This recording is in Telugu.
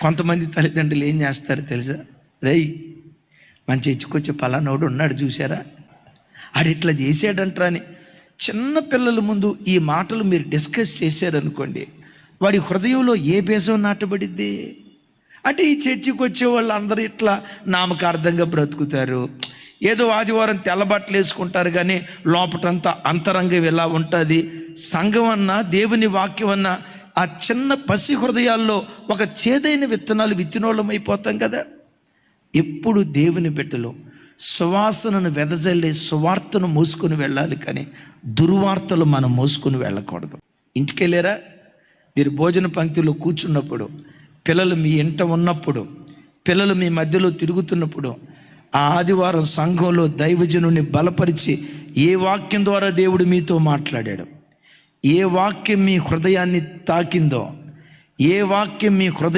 కొంతమంది తల్లిదండ్రులు ఏం చేస్తారు తెలుసా? రేయ్, మంచి ఇచ్చుకొచ్చే పలానోడు ఉన్నాడు చూసారా, ఆడిట్లా చేసాడంట్రా అని చిన్న పిల్లల ముందు ఈ మాటలు మీరు డిస్కస్ చేశారనుకోండి, వాడి హృదయంలో ఏ బీజం నాటబడిద్ది? అంటే ఈ చర్చికి వచ్చే వాళ్ళు అందరూ ఇట్లా నామకార్థంగా బ్రతుకుతారు, ఏదో ఆదివారం తెల్లబట్టలు వేసుకుంటారు, కానీ లోపటంతా అంతరంగం ఎలా ఉంటుంది. సంఘం అన్నా దేవుని వాక్యం అన్నా ఆ చిన్న పసి హృదయాల్లో ఒక చేదైన విత్తనాలు విత్తినోళ్ళం అయిపోతాం కదా. ఎప్పుడు దేవుని బిడ్డలు సువాసనను వెదజల్లే సువార్తను మోసుకొని వెళ్ళాలి, కానీ దుర్వార్తలు మనం మోసుకొని వెళ్ళకూడదు. ఇంటికి వెళ్ళారా, మీరు భోజన పంక్తిలో కూర్చున్నప్పుడు, పిల్లలు మీ ఇంట ఉన్నప్పుడు, పిల్లలు మీ మధ్యలో తిరుగుతున్నప్పుడు, ఆ ఆదివారం సంఘంలో దైవజనుని బలపరిచి ఏ వాక్యం ద్వారా దేవుడు మీతో మాట్లాడాడు, ఏ వాక్యం మీ హృదయాన్ని తాకిందో, ఏ వాక్యం మీ హృదయం